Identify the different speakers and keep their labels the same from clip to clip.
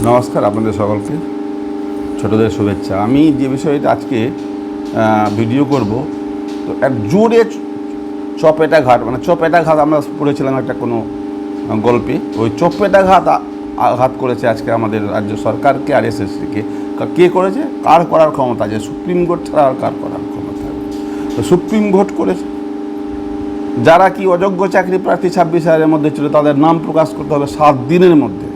Speaker 1: নমস্কার আপনাদের সকলকে ছোটদের শুভেচ্ছা। আমি যে বিষয়টা আজকে ভিডিও করব, তো এক জোরে চপেটাঘাত, মানে চপেটাঘাত আমরা পড়েছিলাম একটা কোনো গল্পে, ওই চপেটাঘাত আঘাত করেছে আজকে আমাদের রাজ্য সরকারকে আর এসএসসিকে। কে করেছে? কার করার ক্ষমতা আছে? সুপ্রিম কোর্ট ছাড়া আর কার করার ক্ষমতা আছে? তো সুপ্রিম কোর্ট করেছে। যারা কি অযোগ্য চাকরি প্রার্থী 26,000-এর মধ্যে ছিল, তাদের নাম প্রকাশ করতে হবে 7 দিনের মধ্যে।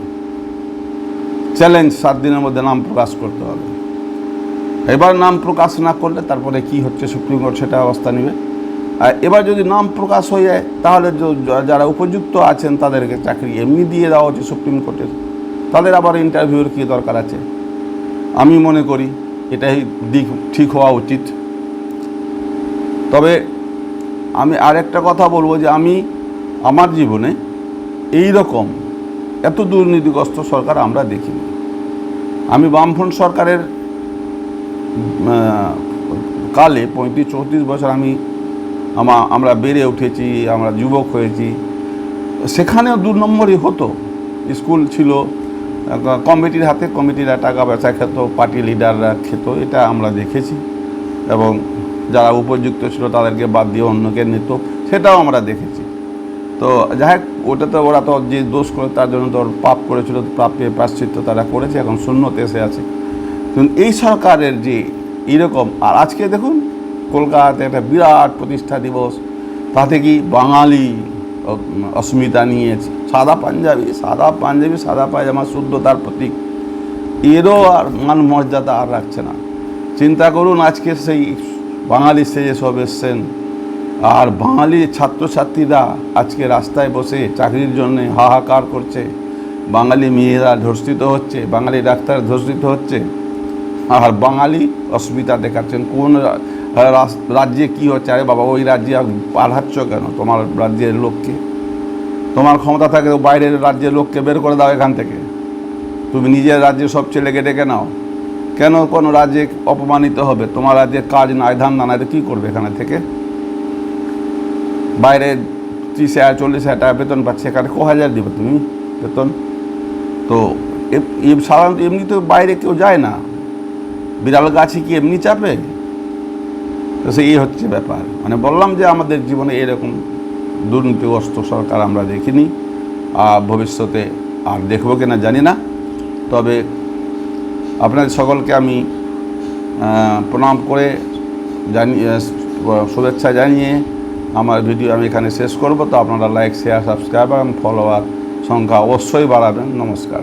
Speaker 1: চ্যালেঞ্জ, 7 দিনের মধ্যে নাম প্রকাশ করতে হবে। এবার নাম প্রকাশ না করলে তারপরে কি হচ্ছে সুপ্রিম কোর্ট সেটা অবস্থা নেবে। আর এবার যদি নাম প্রকাশ হয়ে যায়, তাহলে যারা উপযুক্ত আছেন তাদেরকে চাকরি এমনি দিয়ে দেওয়া হচ্ছে সুপ্রিম কোর্টের, তাদের আবার ইন্টারভিউর কী দরকার আছে? আমি মনে করি এটাই দিক ঠিক হওয়া উচিত। তবে আমি আরেকটা কথা বলবো যে আমি আমার জীবনে এই রকম এত দুর্নীতিগ্রস্ত সরকার আমরা দেখিনি। আমি বামফ্রন্ট সরকারের কালে 35-34 বছর আমরা বেড়ে উঠেছি, আমরা যুবক হয়েছি। সেখানেও 2 নম্বরই হতো। স্কুল ছিল কমিটির হাতে, কমিটিরা টাকা পয়সা খেত, পার্টি লিডাররা খেত, এটা আমরা দেখেছি। এবং যারা উপযুক্ত ছিল তাদেরকে বাদ দিয়ে অন্যকে নিত, সেটাও আমরা দেখেছি। তো যাই হোক, ওটাতে ওরা তো যে দোষ করে তার জন্য তো পাপ করেছিল, পাপের প্রায়শ্চিত্ত তারা করেছে, এখন শূন্যতে এসে আছে। কিন্তু এই সরকারের যে এইরকম, আর আজকে দেখুন কলকাতাতে একটা বিরাট প্রতিষ্ঠা দিবস, তাতে কি বাঙালি অস্মিতা নিয়েছে, সাদা পাঞ্জাবি, সাদা পায়জামা, শুদ্ধতার প্রতীক, এরও আর মান মর্যাদা আর রাখছে না। চিন্তা করুন, আজকে সেই বাঙালি সেজে সব এসছেন, আর বাঙালি ছাত্রছাত্রীরা আজকে রাস্তায় বসে চাকরির জন্যে হাহাকার করছে, বাঙালি মেয়েরা ধর্ষিত হচ্ছে, বাঙালি ডাক্তার ধর্ষিত হচ্ছে, আর বাঙালি অস্মিতা দেখাচ্ছেন। কোন রাজ্যে কি হচ্ছে? আরে বাবা, ওই রাজ্যে পাঠাচ্ছ কেন? তোমার রাজ্যের লোককে, তোমার ক্ষমতা থাকে বাইরের রাজ্যের লোককে বের করে দাও এখান থেকে। তুমি নিজের রাজ্যে সব ছেলেকে ডেকে নাও কেন? কোনো রাজ্যে অপমানিত হবে? তোমার রাজ্যে কাজ নাই, ধান্দা নাই, কী করবে এখানে থেকে? বাইরে 30,000 40,000 টাকা বেতন পাচ্ছে, এখানে 1,000 দিবে তুমি বেতন? তো সাধারণত এমনি তো বাইরে কেউ যায় না, বিড়াল গাছে কি এমনি চাপে? তো সেই হচ্ছে ব্যাপার। মানে বললাম যে আমাদের জীবনে এরকম দুর্নীতিগ্রস্ত সরকার আমরা দেখিনি, আর ভবিষ্যতে আর দেখব কিনা জানি না। তবে আপনাদের সকলকে আমি প্রণাম করে শুভেচ্ছা জানিয়ে আমার ভিডিও আমি এখানে শেষ করব। তো আপনারা লাইক, শেয়ার, সাবস্ক্রাইব এবং ফলোয়ার সংখ্যা অবশ্যই বাড়াবেন। নমস্কার।